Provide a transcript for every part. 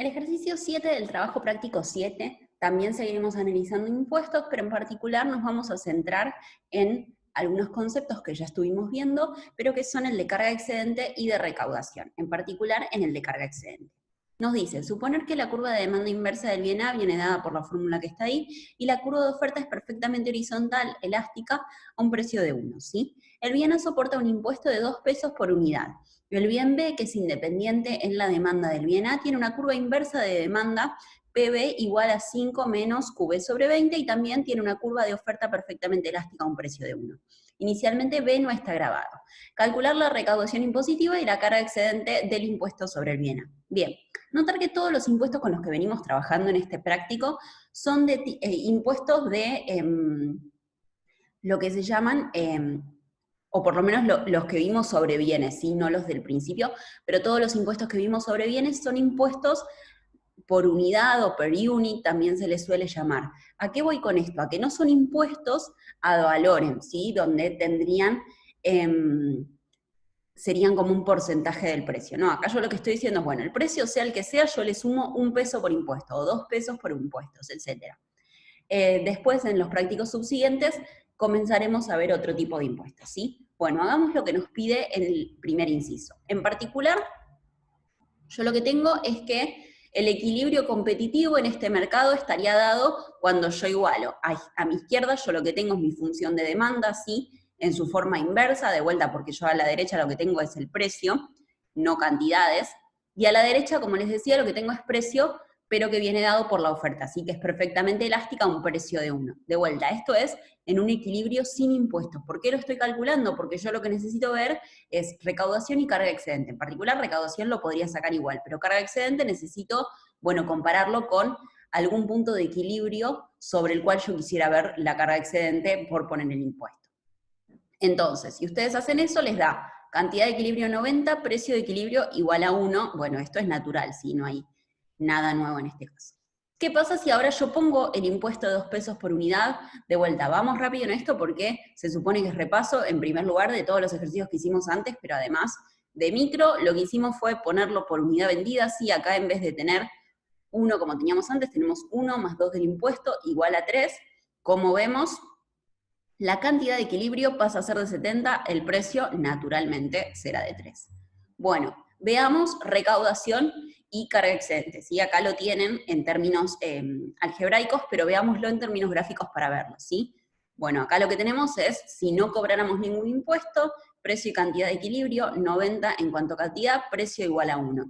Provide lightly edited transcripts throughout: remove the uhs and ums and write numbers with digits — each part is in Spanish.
El ejercicio 7 del trabajo práctico 7, también seguiremos analizando impuestos, pero en particular nos vamos a centrar en algunos conceptos que ya estuvimos viendo, pero que son el de carga excedente y de recaudación, en particular en el de carga excedente. Nos dice, suponer que la curva de demanda inversa del bien A viene dada por la fórmula que está ahí, y la curva de oferta es perfectamente horizontal, elástica, a un precio de 1, ¿sí? El bien A soporta un impuesto de 2 pesos por unidad. El bien B, que es independiente en la demanda del bien A, tiene una curva inversa de demanda PB igual a 5 menos QB sobre 20 y también tiene una curva de oferta perfectamente elástica a un precio de 1. Inicialmente B no está grabado. Calcular la recaudación impositiva y la carga excedente del impuesto sobre el bien A. Bien, notar que todos los impuestos con los que venimos trabajando en este práctico son de impuestos de lo que se llaman o por lo menos los que vimos sobre bienes, ¿sí? No los del principio, pero todos los impuestos que vimos sobre bienes son impuestos por unidad o per unit, también se les suele llamar. ¿A qué voy con esto? A que no son impuestos ad valorem, ¿sí? Donde tendrían, serían como un porcentaje del precio. No, acá yo lo que estoy diciendo es, bueno, el precio sea el que sea, yo le sumo 1 peso por impuesto, o 2 pesos por impuestos, etc. Después, en los prácticos subsiguientes, comenzaremos a ver otro tipo de impuestos, ¿sí? Bueno, hagamos lo que nos pide el primer inciso. En particular, yo lo que tengo es que el equilibrio competitivo en este mercado estaría dado cuando yo igualo. A mi izquierda yo lo que tengo es mi función de demanda, ¿sí? En su forma inversa, de vuelta, porque yo a la derecha lo que tengo es el precio, no cantidades. Y a la derecha, como les decía, lo que tengo es precio, pero que viene dado por la oferta, así que es perfectamente elástica a un precio de 1. De vuelta, esto es en un equilibrio sin impuestos. ¿Por qué lo estoy calculando? Porque yo lo que necesito ver es recaudación y carga excedente. En particular, recaudación lo podría sacar igual, pero carga excedente necesito, bueno, compararlo con algún punto de equilibrio sobre el cual yo quisiera ver la carga excedente por poner el impuesto. Entonces, si ustedes hacen eso, les da cantidad de equilibrio 90, precio de equilibrio igual a 1. Bueno, esto es natural, ¿sí? No hay nada nuevo en este caso. ¿Qué pasa si ahora yo pongo el impuesto de 2 pesos por unidad? De vuelta, vamos rápido en esto porque se supone que es repaso, en primer lugar, de todos los ejercicios que hicimos antes, pero además de micro, lo que hicimos fue ponerlo por unidad vendida. Sí, acá en vez de tener 1 como teníamos antes, tenemos 1 más 2 del impuesto igual a 3. Como vemos, la cantidad de equilibrio pasa a ser de 70, el precio naturalmente será de 3. Bueno, veamos recaudación y carga excedente. ¿Sí? Acá lo tienen en términos algebraicos, pero veámoslo en términos gráficos para verlo. ¿Sí? Bueno, acá lo que tenemos es, si no cobráramos ningún impuesto, precio y cantidad de equilibrio, 90 en cuanto a cantidad, precio igual a 1.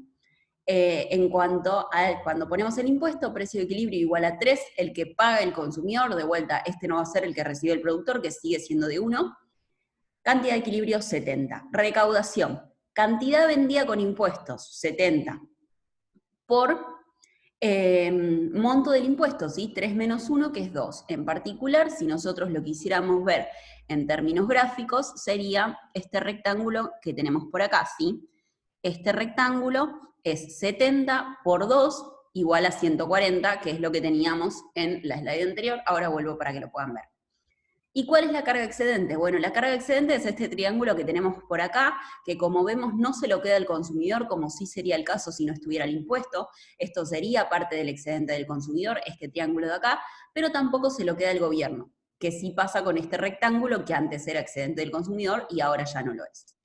En cuanto a cuando ponemos el impuesto, precio de equilibrio igual a 3, el que paga el consumidor, de vuelta, este no va a ser el que recibe el productor, que sigue siendo de 1. Cantidad de equilibrio, 70. Recaudación, cantidad vendida con impuestos, 70. Por monto del impuesto, ¿sí? 3 menos 1, que es 2. En particular, si nosotros lo quisiéramos ver en términos gráficos, sería este rectángulo que tenemos por acá, ¿sí? Este rectángulo es 70 por 2 igual a 140, que es lo que teníamos en la slide anterior. Ahora vuelvo para que lo puedan ver. ¿Y cuál es la carga excedente? Bueno, la carga excedente es este triángulo que tenemos por acá, que como vemos no se lo queda el consumidor, como sí sería el caso si no estuviera el impuesto. Esto sería parte del excedente del consumidor, este triángulo de acá, pero tampoco se lo queda el gobierno, que sí pasa con este rectángulo que antes era excedente del consumidor y ahora ya no lo es.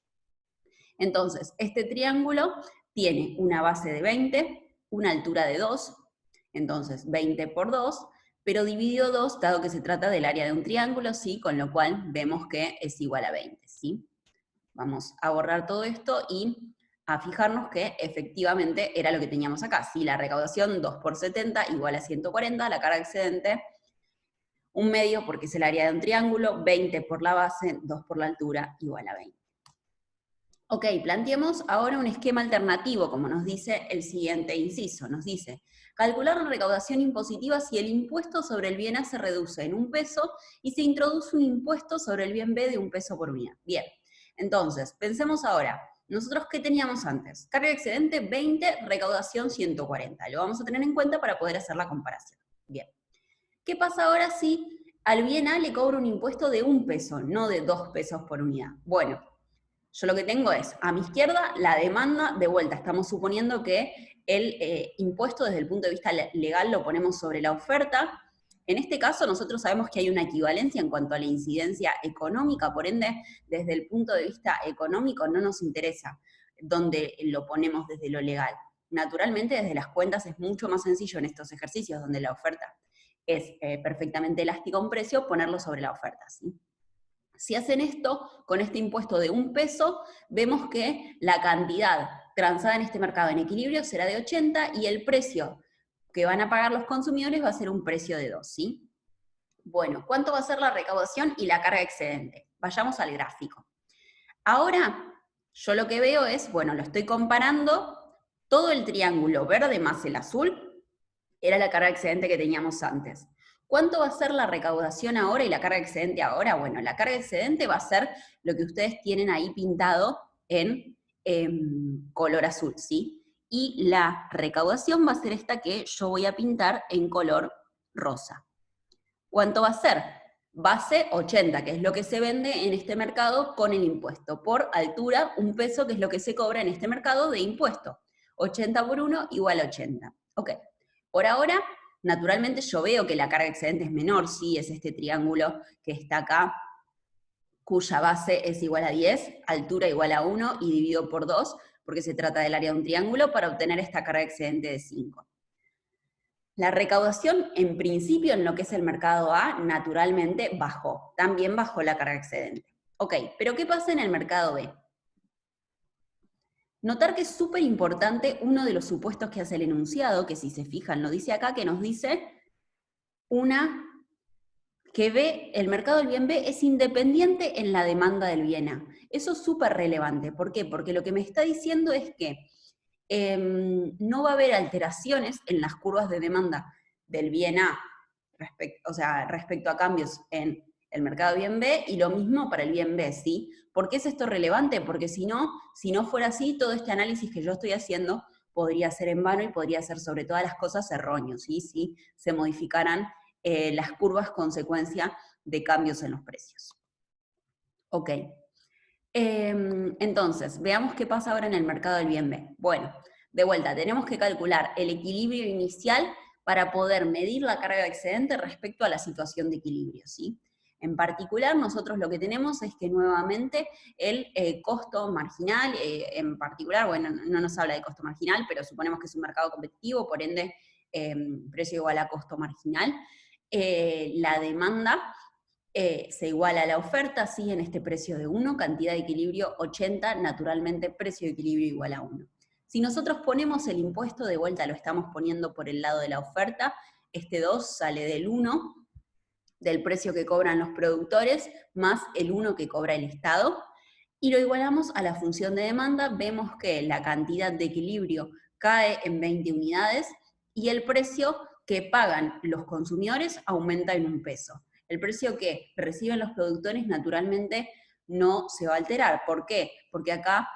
Entonces, este triángulo tiene una base de 20, una altura de 2, entonces 20 por 2, pero dividido 2, dado que se trata del área de un triángulo, ¿sí? Con lo cual vemos que es igual a 20, ¿sí? Vamos a borrar todo esto y a fijarnos que efectivamente era lo que teníamos acá, ¿sí? La recaudación 2 por 70 igual a 140, la carga excedente, un medio porque es el área de un triángulo, 20 por la base, 2 por la altura, igual a 20. Ok, planteemos ahora un esquema alternativo, como nos dice el siguiente inciso. Nos dice, calcular la recaudación impositiva si el impuesto sobre el bien A se reduce en 1 peso y se introduce un impuesto sobre el bien B de 1 peso por unidad. Bien, entonces, pensemos ahora, ¿nosotros qué teníamos antes? Carga excedente 20, recaudación 140. Lo vamos a tener en cuenta para poder hacer la comparación. Bien, ¿qué pasa ahora si al bien A le cobro un impuesto de 1 peso, no de 2 pesos por unidad? Bueno, yo lo que tengo es, a mi izquierda, la demanda, de vuelta, estamos suponiendo que el impuesto desde el punto de vista legal lo ponemos sobre la oferta. En este caso, nosotros sabemos que hay una equivalencia en cuanto a la incidencia económica, por ende, desde el punto de vista económico no nos interesa dónde lo ponemos desde lo legal. Naturalmente, desde las cuentas es mucho más sencillo en estos ejercicios donde la oferta es perfectamente elástica a un precio, ponerlo sobre la oferta, ¿sí? Si hacen esto con este impuesto de 1 peso, vemos que la cantidad transada en este mercado en equilibrio será de 80 y el precio que van a pagar los consumidores va a ser un precio de 2, ¿sí? Bueno, ¿cuánto va a ser la recaudación y la carga excedente? Vayamos al gráfico. Ahora, yo lo que veo es, bueno, lo estoy comparando, todo el triángulo verde más el azul era la carga excedente que teníamos antes. ¿Cuánto va a ser la recaudación ahora y la carga excedente ahora? Bueno, la carga excedente va a ser lo que ustedes tienen ahí pintado en color azul, ¿sí? Y la recaudación va a ser esta que yo voy a pintar en color rosa. ¿Cuánto va a ser? Base 80, que es lo que se vende en este mercado con el impuesto. Por altura, 1 peso, que es lo que se cobra en este mercado de impuesto. 80 por 1 igual a 80. Ok. Por ahora, naturalmente yo veo que la carga excedente es menor, sí, es este triángulo que está acá, cuya base es igual a 10, altura igual a 1 y dividido por 2, porque se trata del área de un triángulo, para obtener esta carga excedente de 5. La recaudación, en principio, en lo que es el mercado A, naturalmente bajó. También bajó la carga excedente. Ok, pero ¿qué pasa en el mercado B? Notar que es súper importante uno de los supuestos que hace el enunciado, que si se fijan lo dice acá, que nos dice que B, el mercado del bien B es independiente en la demanda del bien A. Eso es súper relevante. ¿Por qué? Porque lo que me está diciendo es que no va a haber alteraciones en las curvas de demanda del bien A, respecto a cambios en el mercado bien B, y lo mismo para el bien B, ¿sí? ¿Por qué es esto relevante? Porque si no fuera así, todo este análisis que yo estoy haciendo podría ser en vano y podría ser sobre todas las cosas erróneo, ¿sí? Si se modificaran las curvas consecuencia de cambios en los precios. Ok. Entonces, veamos qué pasa ahora en el mercado del bien B. Bueno, de vuelta, tenemos que calcular el equilibrio inicial para poder medir la carga excedente respecto a la situación de equilibrio, ¿sí? En particular, nosotros lo que tenemos es que nuevamente el costo marginal, en particular, bueno, no nos habla de costo marginal, pero suponemos que es un mercado competitivo, por ende, precio igual a costo marginal. La demanda se iguala a la oferta, sí, en este precio de 1, cantidad de equilibrio 80, naturalmente precio de equilibrio igual a 1. Si nosotros ponemos el impuesto, de vuelta lo estamos poniendo por el lado de la oferta, este 2 sale del 1, del precio que cobran los productores, más el 1 que cobra el Estado, y lo igualamos a la función de demanda, vemos que la cantidad de equilibrio cae en 20 unidades y el precio que pagan los consumidores aumenta en 1 peso. El precio que reciben los productores naturalmente no se va a alterar. ¿Por qué? Porque acá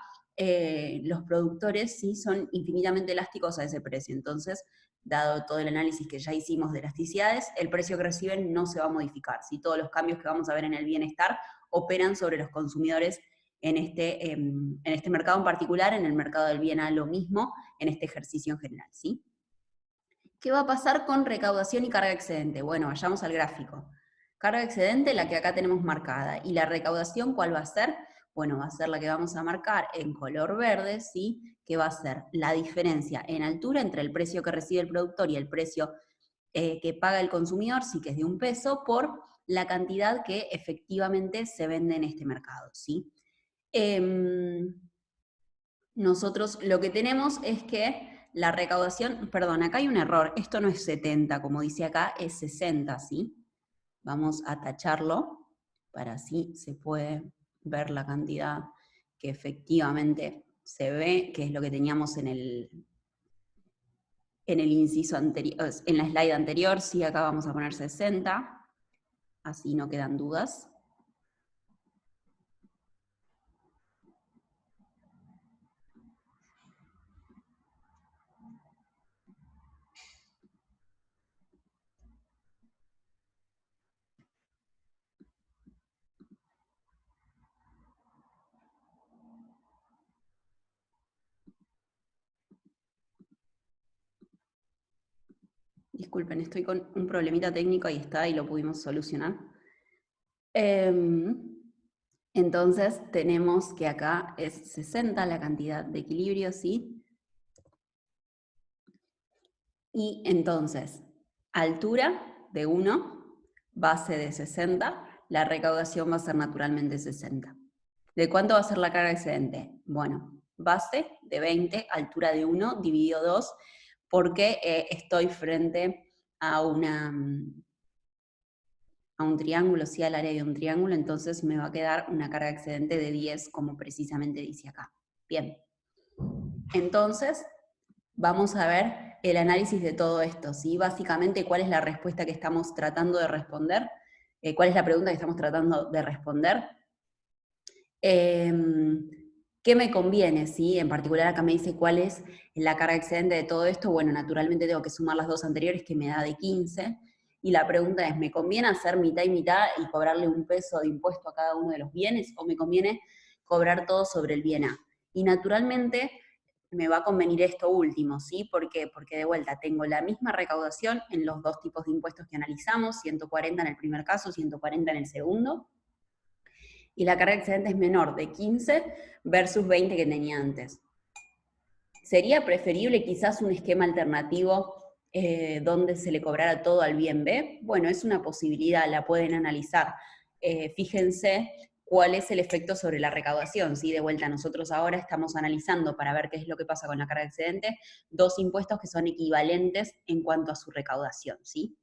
los productores sí son infinitamente elásticos a ese precio. Entonces, dado todo el análisis que ya hicimos de elasticidades, el precio que reciben no se va a modificar. ¿Sí? Todos los cambios que vamos a ver en el bienestar operan sobre los consumidores en este mercado en particular, en el mercado del bien A lo mismo, en este ejercicio en general, ¿sí? ¿Qué va a pasar con recaudación y carga excedente? Bueno, vayamos al gráfico. Carga excedente, la que acá tenemos marcada, y la recaudación, ¿cuál va a ser? Bueno, va a ser la que vamos a marcar en color verde, ¿sí? Que va a ser la diferencia en altura entre el precio que recibe el productor y el precio que paga el consumidor, sí que es de 1 peso, por la cantidad que efectivamente se vende en este mercado, ¿sí? Nosotros lo que tenemos es que la recaudación, perdón, acá hay un error, esto no es 70, como dice acá, es 60, ¿sí? Vamos a tacharlo para así se puede ver la cantidad que efectivamente se ve, que es lo que teníamos en el inciso anterior, en la slide anterior, sí, acá vamos a poner 60, así no quedan dudas. disculpen, estoy con un problemita técnico, ahí está, y lo pudimos solucionar. Entonces tenemos que acá es 60 la cantidad de equilibrio, ¿sí? Y entonces, altura de 1, base de 60, la recaudación va a ser naturalmente 60. ¿De cuánto va a ser la carga excedente? Bueno, base de 20, altura de 1, dividido 2, porque estoy frente a un triángulo, sí, al área de un triángulo, entonces me va a quedar una carga excedente de 10, como precisamente dice acá. Bien. Entonces, vamos a ver el análisis de todo esto, ¿sí? Básicamente, ¿cuál es la respuesta que estamos tratando de responder? ¿Cuál es la pregunta que estamos tratando de responder? ¿Qué me conviene? ¿Sí? En particular acá me dice cuál es la carga excedente de todo esto. Bueno, naturalmente tengo que sumar las dos anteriores, que me da de 15. Y la pregunta es, ¿me conviene hacer mitad y mitad y cobrarle un peso de impuesto a cada uno de los bienes? ¿O me conviene cobrar todo sobre el bien A? Y naturalmente me va a convenir esto último, ¿sí? ¿Por qué? Porque de vuelta tengo la misma recaudación en los dos tipos de impuestos que analizamos, 140 en el primer caso, 140 en el segundo, y la carga excedente es menor de 15 versus 20 que tenía antes. ¿Sería preferible quizás un esquema alternativo donde se le cobrara todo al bien B? Bueno, es una posibilidad, la pueden analizar. Fíjense cuál es el efecto sobre la recaudación, ¿sí? De vuelta, nosotros ahora estamos analizando para ver qué es lo que pasa con la carga excedente, dos impuestos que son equivalentes en cuanto a su recaudación, ¿sí?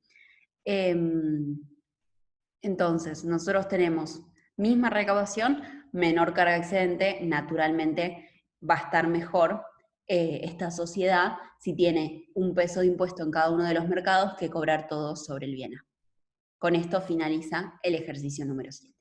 Entonces, nosotros tenemos misma recaudación, menor carga excedente, naturalmente va a estar mejor esta sociedad si tiene un peso de impuesto en cada uno de los mercados que cobrar todo sobre el bien A. Con esto finaliza el ejercicio número 7.